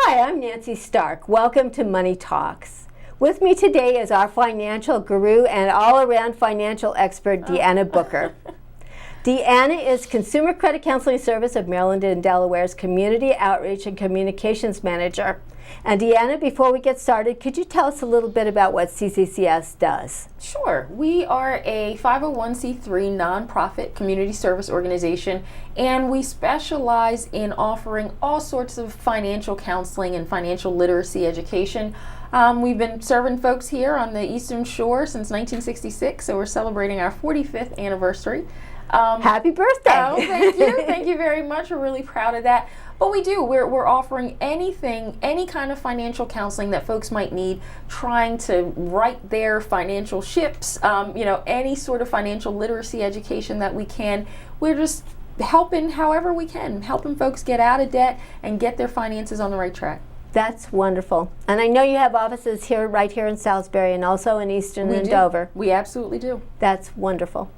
Hi, I'm Nancy Stark. Welcome to Money Talks. With me today is our financial guru and all-around financial expert, Deanna Booker. Deanna is Consumer Credit Counseling Service of Maryland and Delaware's Community Outreach and Communications Manager. And Deanna, before we get started, could you tell us a little bit about what CCCS does? Sure. We are a 501c3 nonprofit community service organization, and we specialize in offering all sorts of financial counseling and financial literacy education. We've been serving folks here on the Eastern Shore since 1966, so we're celebrating our 45th anniversary. Happy birthday! Oh, thank you. Thank you very much. We're really proud of that. But we do. We're offering anything, any kind of financial counseling that folks might need, trying to right their financial ships, any sort of financial literacy education that we can. We're just helping however we can, helping folks get out of debt and get their finances on the right track. That's wonderful. And I know you have offices here, right here in Salisbury, and also in Easton and Dover. We absolutely do. That's wonderful.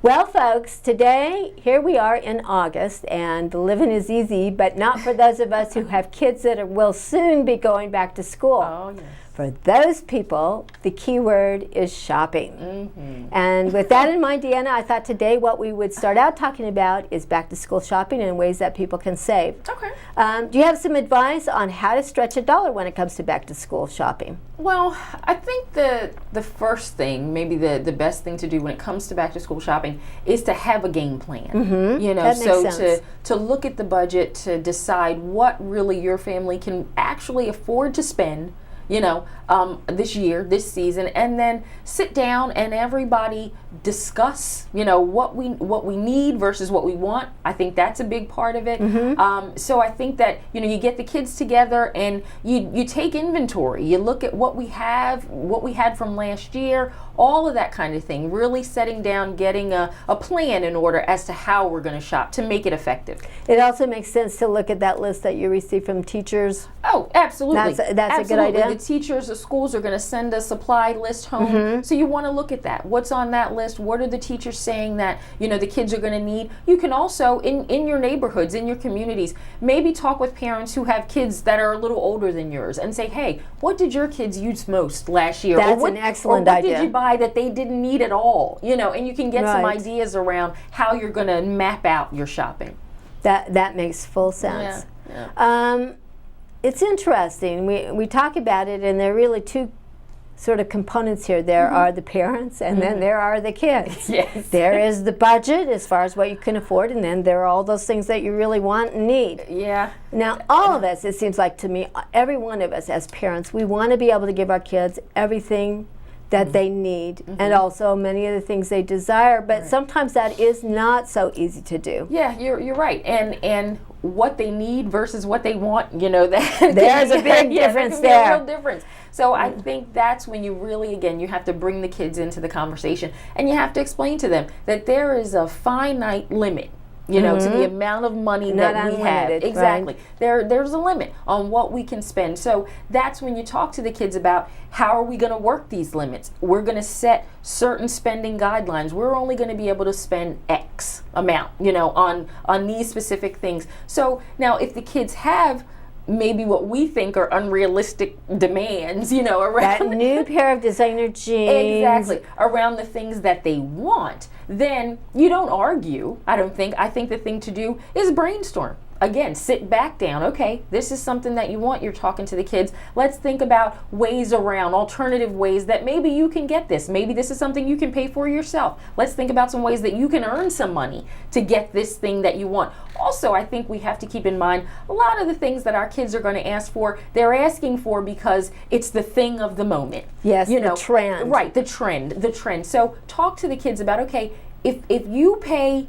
Well, folks, today, here we are in August, and the living is easy, but not for those of us who have kids that will soon be going back to school. Oh, yes. For those people, the key word is shopping. Mm-hmm. And with that in mind, Deanna, I thought today what we would start out talking about is back to school shopping and ways that people can save. Okay. Do you have some advice on how to stretch a dollar when it comes to back to school shopping? Well, I think the first thing, maybe the best thing to do when it comes to back to school shopping is to have a game plan. Mm-hmm. That makes sense. to look at the budget, to decide what really your family can actually afford to spend, this year, this season, and then sit down and everybody discuss, what we need versus what we want. I think that's a big part of it. Mm-hmm. So I think that, you get the kids together and you take inventory. You look at what we have, what we had from last year, all of that kind of thing. Really setting down, getting a plan in order as to how we're going to shop to make it effective. It also makes sense to look at that list that you receive from teachers. Oh, absolutely. That's absolutely. a good idea. The teachers, the schools are going to send a supply list home. Mm-hmm. So you want to look at that. What's on that list? What are the teachers saying that, the kids are going to need? You can also, in your neighborhoods, in your communities, maybe talk with parents who have kids that are a little older than yours and say, hey, what did your kids use most last year? That's an excellent idea. What did you buy that they didn't need at all? And you can get some ideas around how you're going to map out your shopping. That makes full sense. Yeah. It's interesting. We talk about it, and there are really two sort of components here. There Mm-hmm. are the parents, and then there are the kids. Yes. There is the budget as far as what you can afford, and then there are all those things that you really want and need. Yeah. Now, all of us, it seems like to me, every one of us as parents, we want to be able to give our kids everything that they need, and also many of the things they desire, but sometimes that is not so easy to do. Yeah, you're right. And what they need versus what they want, that there's a big difference there. There's a real difference. So I think that's when you really, again, you have to bring the kids into the conversation, and you have to explain to them that there is a finite limit. To the amount of money that we have. Exactly. Right. There's a limit on what we can spend. So that's when you talk to the kids about how are we going to work these limits. We're going to set certain spending guidelines. We're only going to be able to spend X amount, on these specific things. So now if the kids have maybe what we think are unrealistic demands, around that new pair of designer jeans. Exactly. Around the things that they want, then you don't argue, I don't think. I think the thing to do is brainstorm. Again, sit back down. Okay, this is something that you want. You're talking to the kids. Let's think about ways around, alternative ways that maybe you can get this. Maybe this is something you can pay for yourself. Let's think about some ways that you can earn some money to get this thing that you want. Also, I think we have to keep in mind a lot of the things that our kids are going to ask for, they're asking for because it's the thing of the moment. Yes, the trend. Right, the trend. So talk to the kids about, okay, if you pay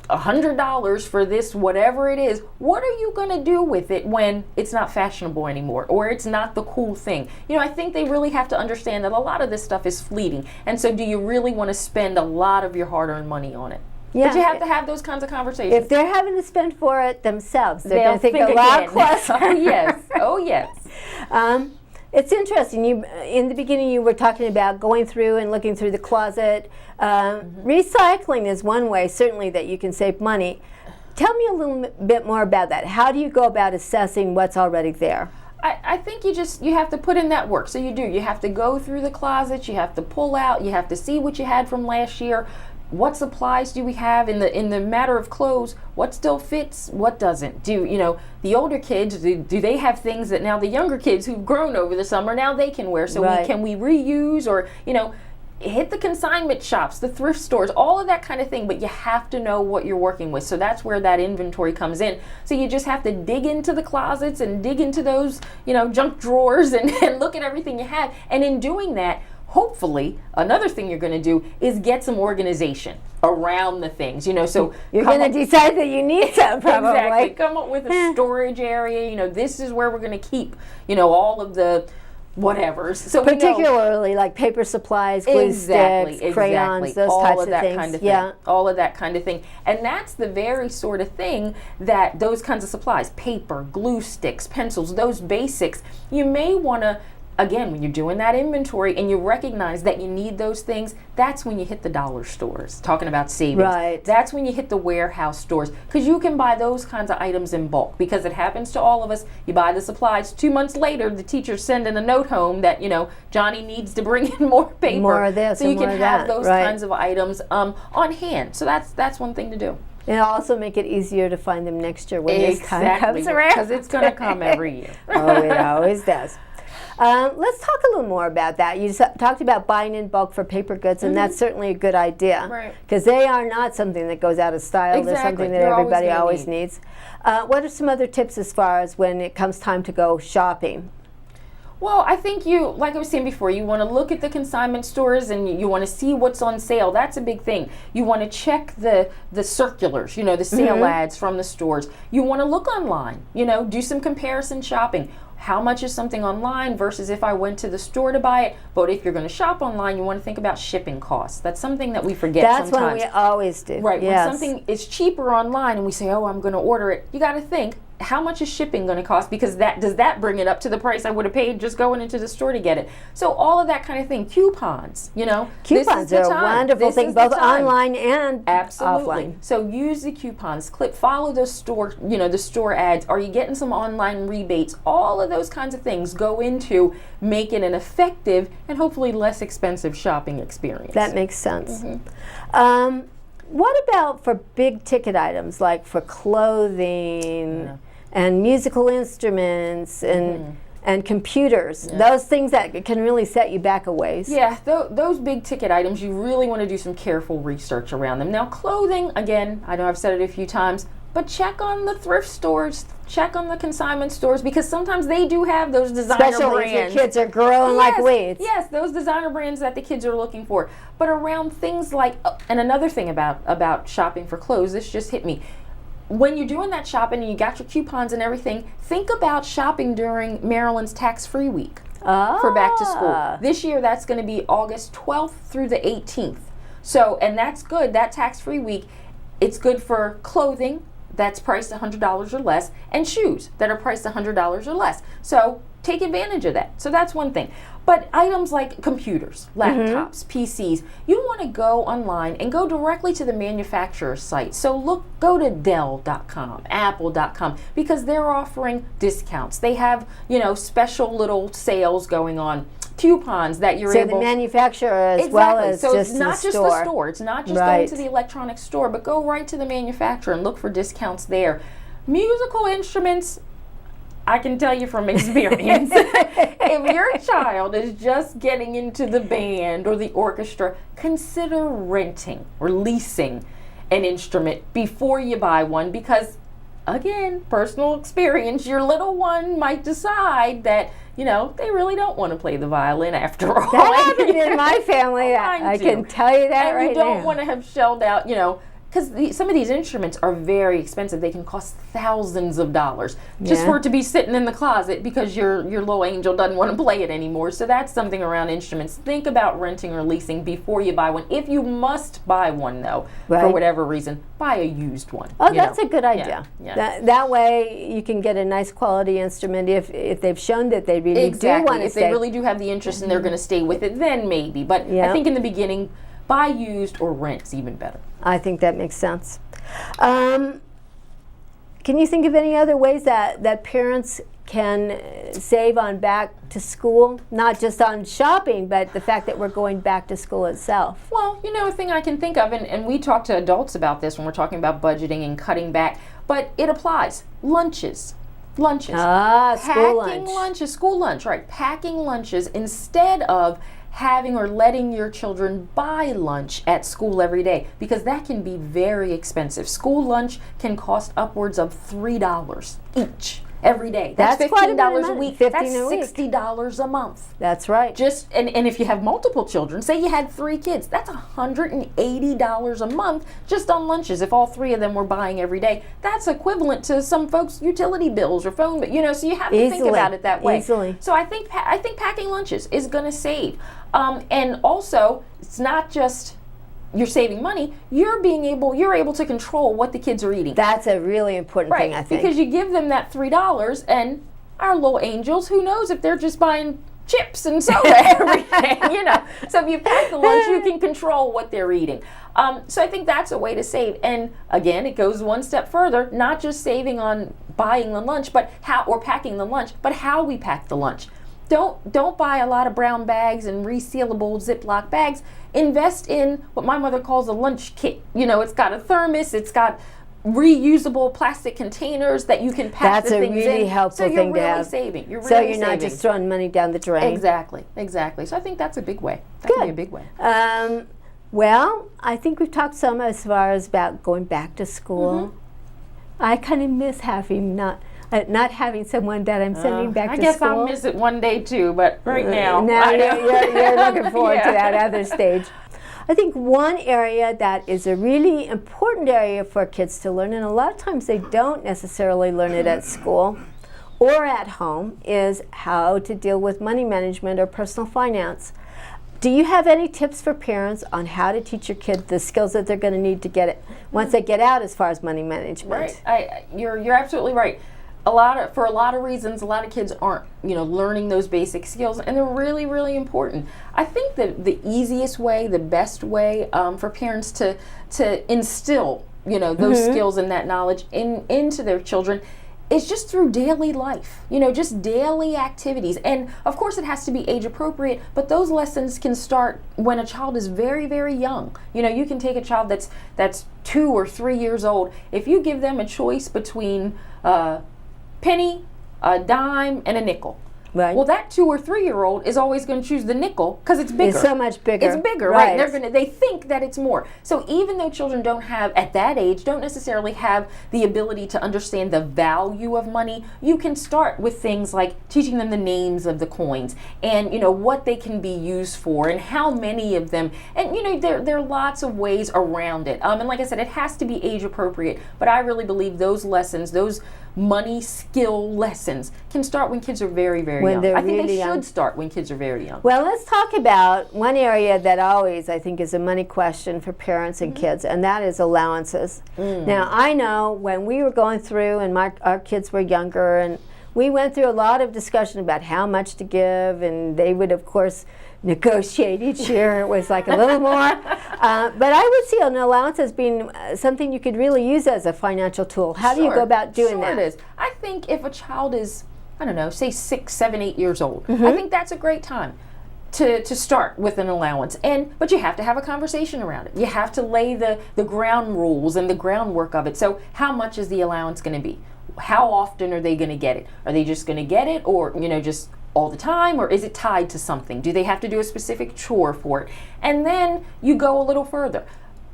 $100 for this, whatever it is, what are you going to do with it when it's not fashionable anymore or it's not the cool thing? I think they really have to understand that a lot of this stuff is fleeting. And so do you really want to spend a lot of your hard-earned money on it? Yeah. But you have to have those kinds of conversations. If they're having to spend for it themselves, they're going to think a lot closer. Oh, yes. It's interesting. In the beginning, you were talking about going through and looking through the closet. Recycling is one way, certainly, that you can save money. Tell me a little bit more about that. How do you go about assessing what's already there? I think you have to put in that work. So you have to go through the closets, you have to pull out, you have to see what you had from last year. What supplies do we have in the matter of clothes? What still fits? What doesn't? The older kids, do they have things that now the younger kids who've grown over the summer, now they can wear? So can we reuse, or hit the consignment shops, the thrift stores, all of that kind of thing, but you have to know what you're working with. So that's where that inventory comes in. So you just have to dig into the closets and dig into those, junk drawers and look at everything you have. And in doing that, hopefully, another thing you're going to do is get some organization around the things, so you're going to decide that you need some, probably. Exactly. Come up with a storage area, this is where we're going to keep, all of the whatevers. So particularly like paper supplies, glue sticks, crayons, those types of things. Kind of thing. All of that kind of thing. And that's the very sort of thing that those kinds of supplies, paper, glue sticks, pencils, those basics, you may want to, again, when you're doing that inventory and you recognize that you need those things, that's when you hit the dollar stores, talking about savings. Right. That's when you hit the warehouse stores, because you can buy those kinds of items in bulk, because it happens to all of us. You buy the supplies, 2 months later, the teacher's sending a note home that, Johnny needs to bring in more paper. More of this, so you and more can of have that. those kinds of items on hand. So that's one thing to do. And it'll also make it easier to find them next year when this time comes around. Because it's going to come every year. Oh, it always does. Let's talk a little more about that. You talked about buying in bulk for paper goods, and that's certainly a good idea. Right. Because they are not something that goes out of style. Exactly. They're something that everybody always needs. What are some other tips as far as when it comes time to go shopping? Well, I think like I was saying before, you want to look at the consignment stores and you want to see what's on sale. That's a big thing. You want to check the circulars, the sale ads from the stores. You want to look online, do some comparison shopping. How much is something online versus if I went to the store to buy it? But if you're going to shop online, you want to think about shipping costs. That's something that we forget sometimes. That's what we always do. Right. Yes. When something is cheaper online and we say, oh, I'm going to order it, you got to think, how much is shipping going to cost? Because does that bring it up to the price I would have paid just going into the store to get it? So all of that kind of thing. Coupons, Coupons are a wonderful thing, both online and offline. So use the coupons. Follow the store, the store ads. Are you getting some online rebates? All of those kinds of things go into making an effective and hopefully less expensive shopping experience. That makes sense. What about for big ticket items, like for clothing and musical instruments and computers? Those things that can really set you back a ways. Yeah, those big ticket items, you really want to do some careful research around them. Now, clothing, again, I know I've said it a few times, but check on the thrift stores, check on the consignment stores, because sometimes they do have those designer Especially brands. If your kids are growing like weeds. Yes, those designer brands that the kids are looking for. But around things like, and another thing about shopping for clothes, this just hit me. When you're doing that shopping and you got your coupons and everything, think about shopping during Maryland's tax-free week for back to school. This year, that's going to be August 12th through the 18th. So, and that's good, that tax-free week. It's good for clothing that's priced $100 or less, and shoes that are priced $100 or less. So take advantage of that. So that's one thing. But items like computers, laptops, PCs, you want to go online and go directly to the manufacturer's site. So go to Dell.com, Apple.com, because they're offering discounts. They have, special little sales going on. Coupons that you're able. So the manufacturer as well as so just it's not the just the store. It's not just going to the electronic store, but go right to the manufacturer and look for discounts there. Musical instruments, I can tell you from experience, if your child is just getting into the band or the orchestra, consider renting or leasing an instrument before you buy one, because again, personal experience, your little one might decide that they really don't want to play the violin after all. That happened in my family. I can tell you that right now. And you don't want to have shelled out, because some of these instruments are very expensive. They can cost thousands of dollars just for it to be sitting in the closet because your little angel doesn't want to play it anymore. So that's something around instruments. Think about renting or leasing before you buy one. If you must buy one, though, for whatever reason, buy a used one. Oh, that's a good idea. Yeah. That way you can get a nice quality instrument if they've shown that they really do want to If they really do have the interest and they're going to stay with it, then maybe. But I think in the beginning, buy used or rent's even better. I think that makes sense. Can you think of any other ways that parents can save on back to school? Not just on shopping, but the fact that we're going back to school itself. Well, a thing I can think of, and we talk to adults about this when we're talking about budgeting and cutting back, but it applies. Lunches. School lunch. School lunch, right. Packing lunches instead of having or letting your children buy lunch at school every day, because that can be very expensive. School lunch can cost upwards of $3 each every day. That's $15 a week. That's $60 a month. That's right. And if you have multiple children, say you had 3 kids, that's $180 a month just on lunches. If all 3 of them were buying every day, that's equivalent to some folks' utility bills or phone, so you have to think about it that way. Easily. So I think packing lunches is going to save. And also, it's not just you're saving money, you're able to control what the kids are eating. That's a really important thing, I think. Because you give them that $3, and our little angels, who knows if they're just buying chips and soda every day, So if you pack the lunch, you can control what they're eating. So I think that's a way to save. And again, it goes one step further, not just saving on buying the lunch, or packing the lunch, but how we pack the lunch. Don't buy a lot of brown bags and resealable Ziploc bags. Invest in what my mother calls a lunch kit. It's got a thermos, it's got reusable plastic containers that you can pack the things in. That's a really helpful thing to have. So you're really saving. So you're not just throwing money down the drain. Exactly. So I think that's a big way. That can be a big way. Well, I think we've talked some as far as about going back to school. I kind of miss having not having someone that I'm sending back to school. I guess I'll miss it one day too, but right now. You're looking forward to that other stage. I think one area that is a really important area for kids to learn, and a lot of times they don't necessarily learn it at school or at home, is how to deal with money management or personal finance. Do you have any tips for parents on how to teach your kids the skills that they're going to need to get it once they get out as far as money management? Right. You're absolutely right. For a lot of reasons, a lot of kids aren't, learning those basic skills, and they're really, really important. I think that the easiest way, the best way for parents to instill, those skills and that knowledge into their children is just through daily life, just daily activities. And of course it has to be age appropriate, but those lessons can start when a child is very, very young. You can take a child that's 2 or 3 years old. If you give them a choice between penny, a dime, and a nickel. Right. Well, that 2 or 3 year old is always going to choose the nickel because it's bigger. It's so much bigger. It's bigger, right? They think that it's more. So even though children at that age, don't necessarily have the ability to understand the value of money, you can start with things like teaching them the names of the coins and what they can be used for and how many of them. And there are lots of ways around it. And like I said, it has to be age appropriate. But I really believe those lessons, those money skill lessons, can start when kids are very, very young. I think they should start when kids are very young. Well, let's talk about one area that always, I think, is a money question for parents and kids, and that is allowances. Now, I know when we were going through, and our kids were younger, and we went through a lot of discussion about how much to give, and they would, of course, negotiate each year. It was like a little more. But I would see an allowance as being something you could really use as a financial tool. How do you go about doing that? It is. I think if a child is, say 6, 7, 8 years old, I think that's a great time to start with an allowance. But you have to have a conversation around it. You have to lay the ground rules and the groundwork of it. So how much is the allowance going to be? How often are they going to get it? Are they just going to get it, or just all the time, or is it tied to something? Do they have to do a specific chore for it? And then you go a little further.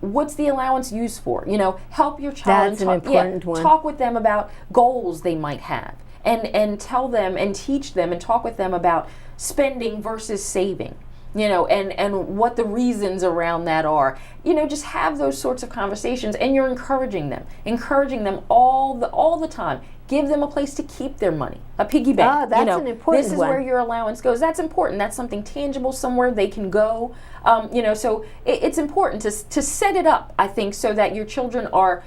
What's the allowance used for? Help your child. That's an important one. Talk with them about goals they might have, and tell them and teach them and talk with them about spending versus saving. And what the reasons around that are. Just have those sorts of conversations, and you're encouraging them all the time. Give them a place to keep their money, a piggy bank. That's an important one. This is where your allowance goes. That's important. That's something tangible, somewhere they can go. So it's important to set it up, I think, so that your children are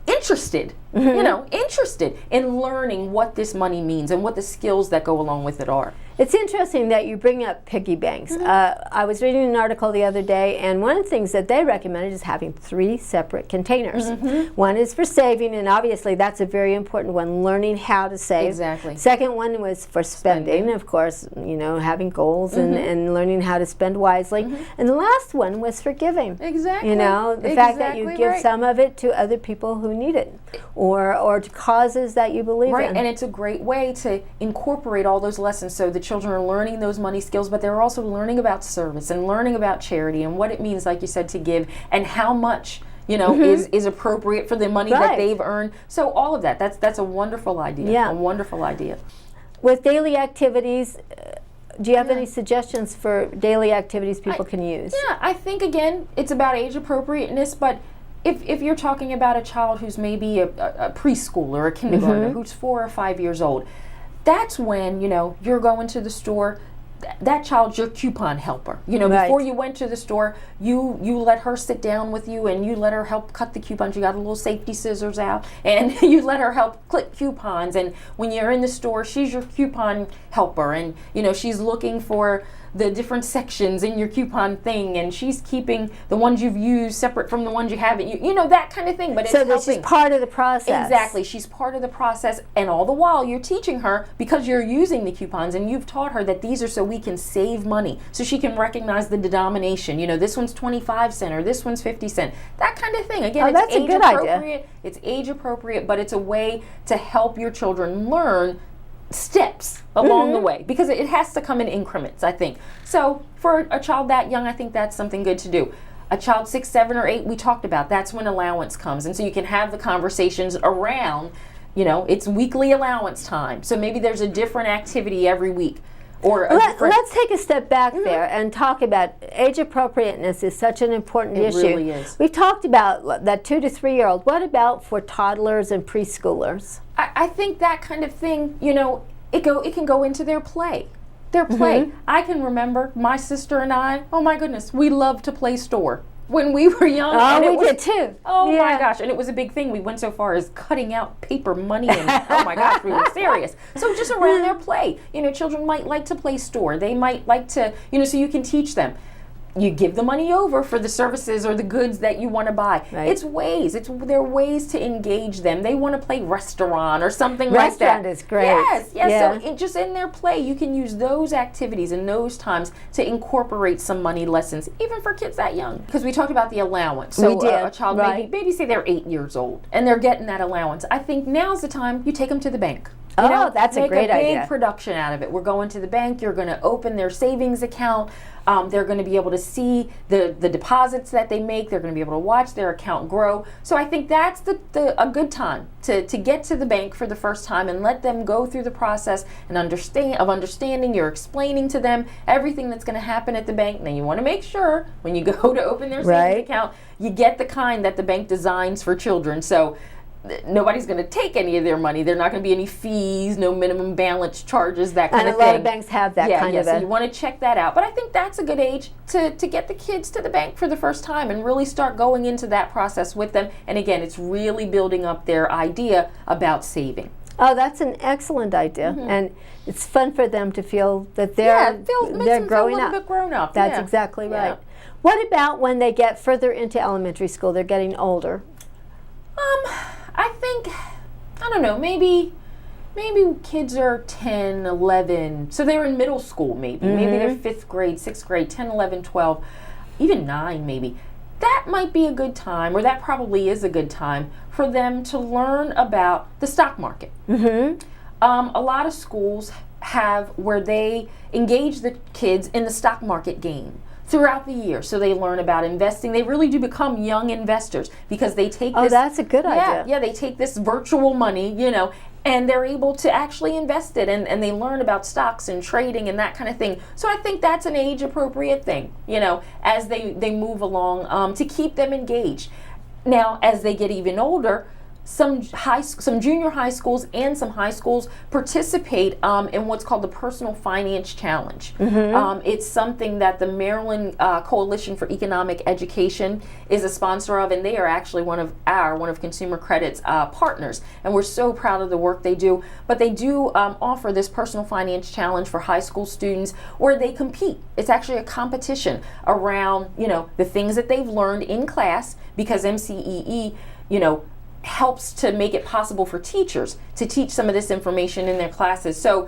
interested, interested in learning what this money means and what the skills that go along with it are. It's interesting that you bring up piggy banks. I was reading an article the other day, and one of the things that they recommended is having 3 separate containers. One is for saving, and obviously that's a very important one, learning how to save. Exactly. Second one was for spending, of course, having goals and learning how to spend wisely. And the last one was for giving. Exactly. The fact that you give right. some of it to other people who need it, or to causes that you believe Right, in. and it's a great way to incorporate all those lessons so the children are learning those money skills, but they're also learning about service and learning about charity and what it means, like you said, to give and how much is appropriate for the money that they've earned. So all of that's a wonderful idea. Yeah. A wonderful idea. With daily activities, do you have any suggestions for daily activities people can use? Yeah, I think, again, it's about age appropriateness, but if you're talking about a child who's maybe a preschooler or a kindergartner who's 4 or 5 years old, that's when, you're going to the store. That child's your coupon helper. Before you went to the store, you let her sit down with you and you let her help cut the coupons. You got a little safety scissors out and you let her help click coupons. And when you're in the store, she's your coupon helper, and she's looking for the different sections in your coupon thing, and she's keeping the ones you've used separate from the ones you haven't used, that kind of thing. But it's so that she's part of the process. Exactly, she's part of the process, and all the while you're teaching her, because you're using the coupons and you've taught her that these are so we can save money, so she can recognize the denomination. This one's 25 cents or this one's 50 cents, that kind of thing. Again, that's it's a good idea. It's age appropriate, but it's a way to help your children learn steps along the way, because it has to come in increments, I think. So for a child that young, I think that's something good to do. A child 6, 7, or 8, we talked about, that's when allowance comes, and so you can have the conversations around, it's weekly allowance time, so maybe there's a different activity every week. Or let's take a step back there and talk about age appropriateness is such an important issue. It really is. We've talked about that 2 to 3-year-old. What about for toddlers and preschoolers? I think that kind of thing, it can go into their play. I can remember my sister and I, oh my goodness, we loved to play store when we were young. Oh, we did too. Oh my gosh, and it was a big thing. We went so far as cutting out paper money, and oh my gosh, we were serious. So just around their play, children might like to play store. They might like to, so you can teach them. You give the money over for the services or the goods that you want to buy. Right. There are ways to engage them. They want to play restaurant or something like that. Restaurant is great. Yes. Yeah. So just in their play, you can use those activities and those times to incorporate some money lessons, even for kids that young. Because we talked about the allowance. So we did. A child, maybe say they're 8 years old and they're getting that allowance. I think now's the time you take them to the bank. That's a great idea. Make a big production out of it. We're going to the bank. You're going to open their savings account. They're going to be able to see the deposits that they make. They're going to be able to watch their account grow. So I think that's a good time to get to the bank for the first time and let them go through the process and understanding. You're explaining to them everything that's going to happen at the bank. Now you want to make sure when you go to open their savings account, you get the kind that the bank designs for children. So nobody's going to take any of their money. There are not going to be any fees, no minimum balance charges, that kind of thing. And a lot of banks have that kind of so you want to check that out. But I think that's a good age to get the kids to the bank for the first time and really start going into that process with them. And again, it's really building up their idea about saving. Oh, that's an excellent idea. And it's fun for them to feel that they're growing feel a little up. bit grown up. That's exactly right. What about when they get further into elementary school? They're getting older. I think, I don't know, maybe kids are 10, 11, so they're in middle school maybe. Maybe they're 5th grade, 6th grade, 10, 11, 12, even 9 maybe. That might be a good time, or that probably is a good time for them to learn about the stock market. A lot of schools have where they engage the kids in the stock market game throughout the year, so they learn about investing. They really do become young investors because they take this. Oh, that's a good idea. Yeah, they take this virtual money, and they're able to actually invest it, and they learn about stocks and trading and that kind of thing. So I think that's an age-appropriate thing, as they move along, to keep them engaged. Now, as they get even older, some junior high schools and some high schools participate in what's called the Personal Finance Challenge. It's something that the Maryland Coalition for Economic Education is a sponsor of, and they are actually one of Consumer Credit's partners. And we're so proud of the work they do. But they do offer this Personal Finance Challenge for high school students, where they compete. It's actually a competition around, the things that they've learned in class, because MCEE, helps to make it possible for teachers to teach some of this information in their classes. So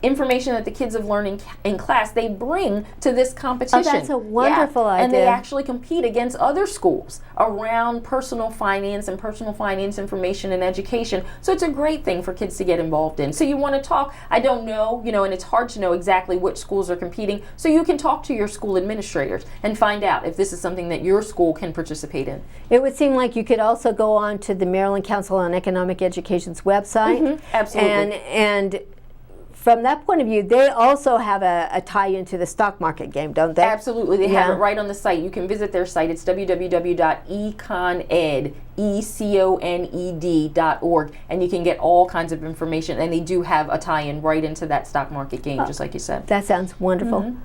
information that the kids have learned in class, they bring to this competition. Oh, that's a wonderful idea. And they actually compete against other schools around personal finance and personal finance information and education. So it's a great thing for kids to get involved in. So you want to talk, I don't know, and it's hard to know exactly which schools are competing. So you can talk to your school administrators and find out if this is something that your school can participate in. It would seem like you could also go on to the Maryland Council on Economic Education's website. Absolutely. And from that point of view, they also have a tie into the stock market game, don't they? Absolutely. They have it right on the site. You can visit their site. It's www.econed.org, and you can get all kinds of information. And they do have a tie-in right into that stock market game, just like you said. That sounds wonderful.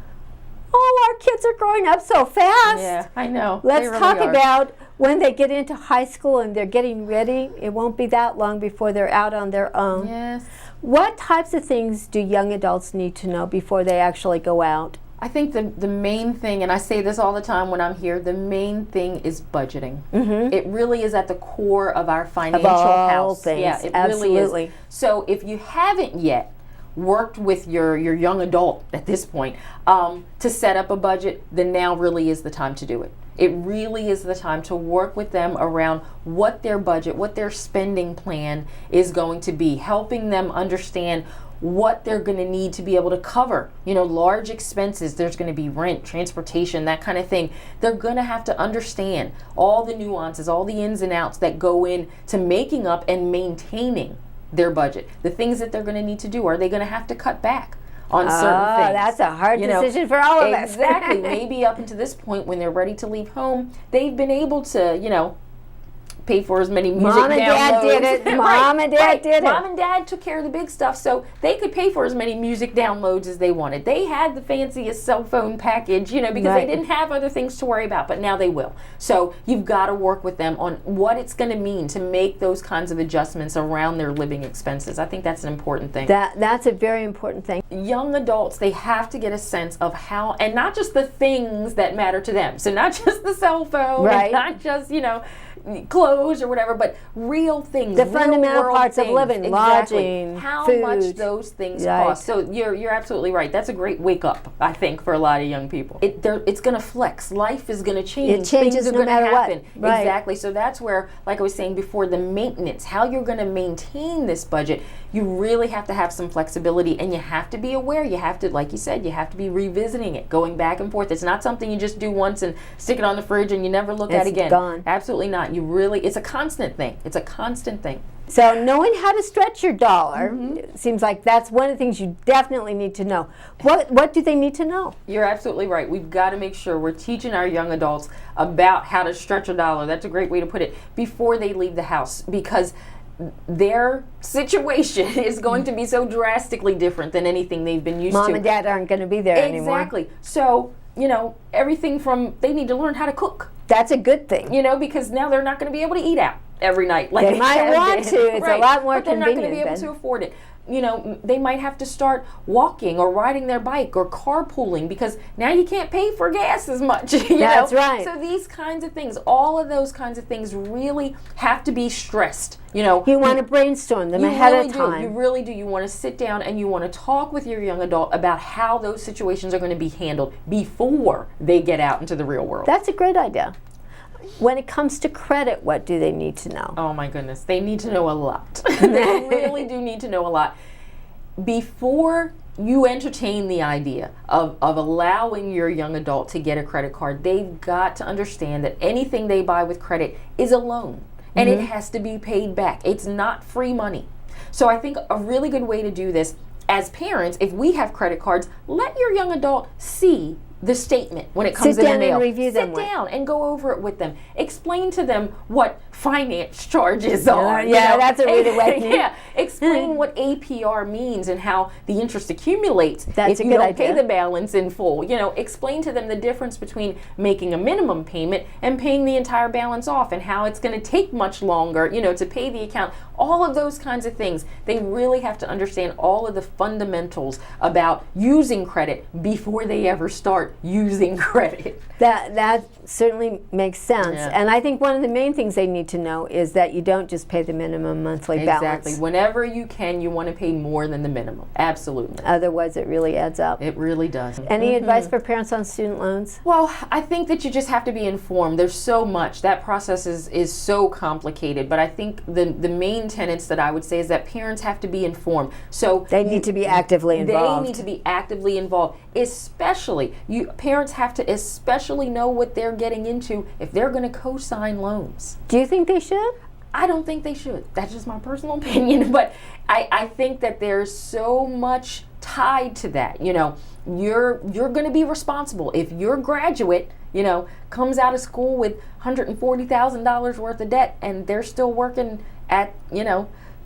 Oh, our kids are growing up so fast. Yeah, I know. Let's talk about when they get into high school and they're getting ready. It won't be that long before they're out on their own. Yes. What types of things do young adults need to know before they actually go out? I think the main thing, and I say this all the time when I'm here, the main thing is budgeting. It really is at the core of our financial house. Things. Yeah, it Absolutely. really is. So if you haven't yet worked with your young adult at this point to set up a budget, then now really is the time to do it. It really is the time to work with them around what their budget, what their spending plan is going to be, helping them understand what they're going to need to be able to cover, large expenses. There's going to be rent, transportation, that kind of thing. They're going to have to understand all the nuances, all the ins and outs that go into making up and maintaining their budget. The things that they're going to need to do. Are they going to have to cut back on certain things? That's a hard decision for all of us. Exactly. Maybe up until this point, when they're ready to leave home, they've been able to, pay for as many music downloads. Mom and Dad did it. Mom and Dad did it. Mom and Dad took care of the big stuff, so they could pay for as many music downloads as they wanted. They had the fanciest cell phone package, because they didn't have other things to worry about, but now they will. So you've got to work with them on what it's going to mean to make those kinds of adjustments around their living expenses. I think that's an important thing. That's a very important thing. Young adults, they have to get a sense of how, and not just the things that matter to them. So not just the cell phone, and not just, clothes or whatever, but real things, the fundamental parts things. of living, lodging, how food. much those things cost. So you're absolutely right. That's a great wake up, I think, for a lot of young people. It's going to flex. Life is going to change. It changes things are no matter happen. what. Right. Exactly. So that's where, like I was saying before, the maintenance, how you're going to maintain this budget, you really have to have some flexibility, and you have to be aware. You have to, like you said, you have to be revisiting it, going back and forth. It's not something you just do once and stick it on the fridge and you never look at again. It's gone. Absolutely not. It's a constant thing. It's a constant thing. So knowing how to stretch your dollar seems like that's one of the things you definitely need to know. What do they need to know? You're absolutely right. We've got to make sure we're teaching our young adults about how to stretch a dollar. That's a great way to put it, before they leave the house, because their situation is going to be so drastically different than anything they've been used to. Mom and Dad aren't going to be there anymore. Exactly. So, everything from, they need to learn how to cook. That's a good thing. Because now they're not going to be able to eat out every night. They might want to. It's a lot more convenient. But they're not going to be able to afford it. They might have to start walking or riding their bike or carpooling, because now you can't pay for gas as much. That's right. So these kinds of things, all of those kinds of things really have to be stressed. You want to brainstorm them ahead of time. You really do. You want to sit down and you want to talk with your young adult about how those situations are going to be handled before they get out into the real world. That's a great idea. When it comes to credit, what do they need to know? Oh my goodness, they need to know a lot. They really do need to know a lot. Before you entertain the idea of allowing your young adult to get a credit card, they've got to understand that anything they buy with credit is a loan, and it has to be paid back. It's not free money. So I think a really good way to do this, as parents, if we have credit cards, let your young adult see the statement when it comes Sit in down the mail. and review them Sit with. down and go over it with them. Explain to them what finance charges are. Yeah, that's a rude awakening. Yeah, explain what APR means and how the interest accumulates That's if a you good don't idea. pay the balance in full. Explain to them the difference between making a minimum payment and paying the entire balance off, and how it's going to take much longer, to pay the account. All of those kinds of things. They really have to understand all of the fundamentals about using credit before they ever start using credit. That certainly makes sense. Yeah. And I think one of the main things they need to know is that you don't just pay the minimum monthly balance. Exactly. Whenever you can, you want to pay more than the minimum. Absolutely. Otherwise, it really adds up. It really does. Any advice for parents on student loans? Well, I think that you just have to be informed. There's so much. That process is so complicated. But I think the main tenets that I would say is that parents have to be informed. So They need to be actively involved. They need to be actively involved. Especially, parents have to especially know what they're getting into if they're going to co-sign loans. Do you think they should? I don't think they should. That's just my personal opinion. But I think that there's so much tied to that. You're going to be responsible. If your graduate, comes out of school with $140,000 worth of debt and they're still working at,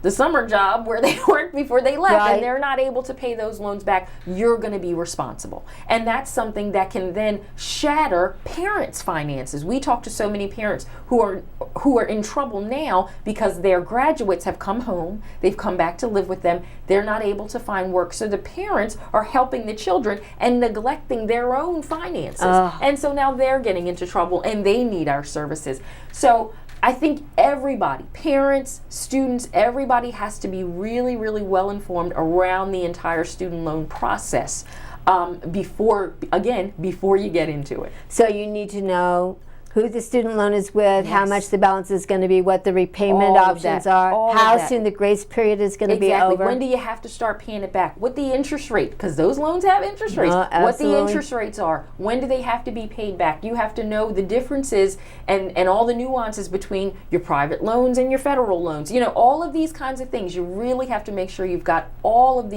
the summer job where they worked before they left, Right. and they're not able to pay those loans back, you're going to be responsible. And that's something that can then shatter parents' finances. We talk to so many parents who are in trouble now because their graduates have come home, they've come back to live with them, they're not able to find work. So the parents are helping the children and neglecting their own finances. And so now they're getting into trouble and they need our services. So I think everybody, parents, students, everybody has to be really, really well informed around the entire student loan process before you get into it. So you need to know who the student loan is with, how Yes. much the balance is going to be, what the repayment All of options that. are, All of how that. soon the grace period is going to be Exactly. over. When do you have to start paying it back? What the interest rate, because those loans have interest rates. What the absolutely. interest rates are. When do they have to be paid back? You have to know the differences and all the nuances between your private loans and your federal loans. All of these kinds of things. You really have to make sure you've got all of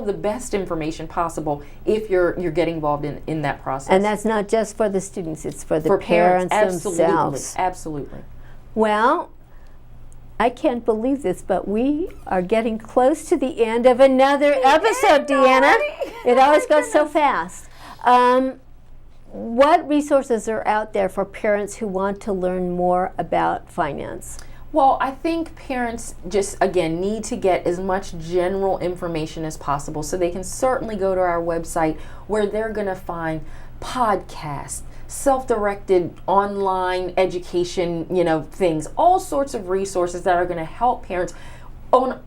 the best information possible if you're getting involved in that process. And that's not just for the students, it's for the parents themselves. Absolutely. Well, I can't believe this, but we are getting close to the end of another episode, Deanna. It always goes so fast. What resources are out there for parents who want to learn more about finance? Well, I think parents just, again, need to get as much general information as possible. So they can certainly go to our website where they're going to find podcasts, self-directed online education, things, all sorts of resources that are going to help parents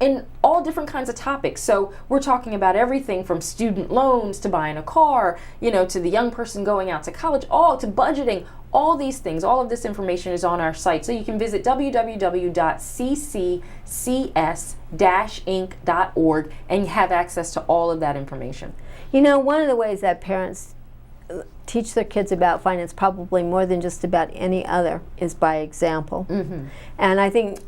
in all different kinds of topics. So we're talking about everything from student loans to buying a car, to the young person going out to college, all to budgeting. All these things, all of this information is on our site. So you can visit www.cccs-inc.org and have access to all of that information. One of the ways that parents teach their kids about finance, probably more than just about any other, is by example. And I think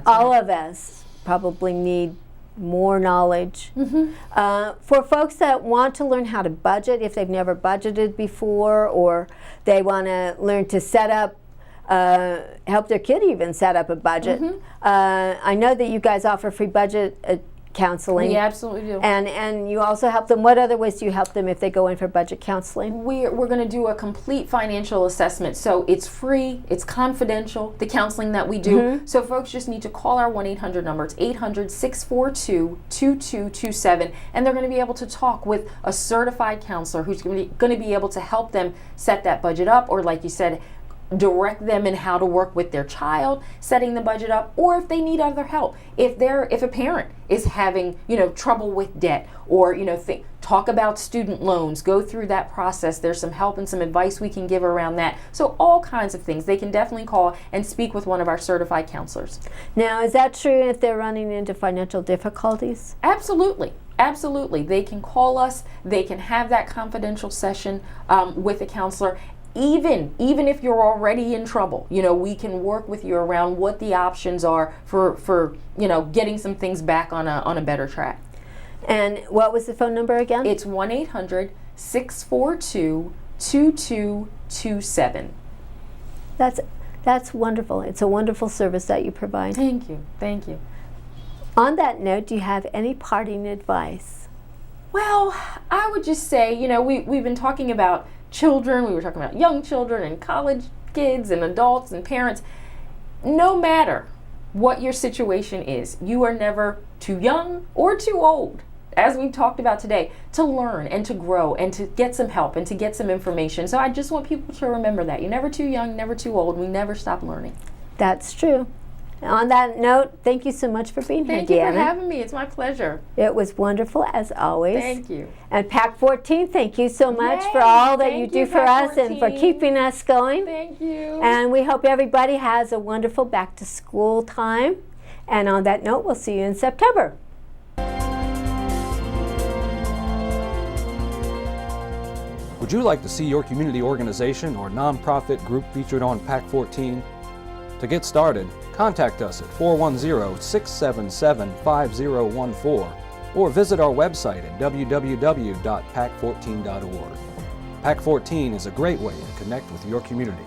all of us probably need more knowledge. For folks that want to learn how to budget, if they've never budgeted before, or they want to learn to set up, help their kid even set up a budget. I know that you guys offer free budget counseling. We absolutely do. And you also help them. What other ways do you help them if they go in for budget counseling? We're going to do a complete financial assessment. So it's free, it's confidential, the counseling that we do. So folks just need to call our 1-800 number. It's 800-642-2227. And they're going to be able to talk with a certified counselor who's going to be able to help them set that budget up, or like you said, direct them in how to work with their child setting the budget up, or if they need other help, if a parent is having trouble with debt, or talk about student loans, go through that process. There's some help and some advice we can give around that. So all kinds of things. They can definitely call and speak with one of our certified counselors. Now, is that true if they're running into financial difficulties? Absolutely. They can call us. They can have that confidential session with a counselor. Even if you're already in trouble, we can work with you around what the options are for getting some things back on a better track. And what was the phone number again? It's 1-800-642 2227. That's wonderful. It's a wonderful service that you provide. Thank you. Thank you. On that note, do you have any parting advice? Well, I would just say, we've been talking about children. We were talking about young children and college kids and adults and parents. No matter what your situation is, you are never too young or too old, as we talked about today, to learn and to grow and to get some help and to get some information. So I just want people to remember that. You're never too young, never too old. We never stop learning. That's true. On that note, thank you so much for being here, Deanna. Thank you for having me. It's my pleasure. It was wonderful, as always. Thank you. And PAC 14, thank you so much Yay, for all that you thank do you, for PAC us and for 14. keeping us going. Thank you. And we hope everybody has a wonderful back-to-school time. And on that note, we'll see you in September. Would you like to see your community organization or nonprofit group featured on PAC 14? To get started, contact us at 410-677-5014 or visit our website at www.pac14.org. PAC 14 is a great way to connect with your community.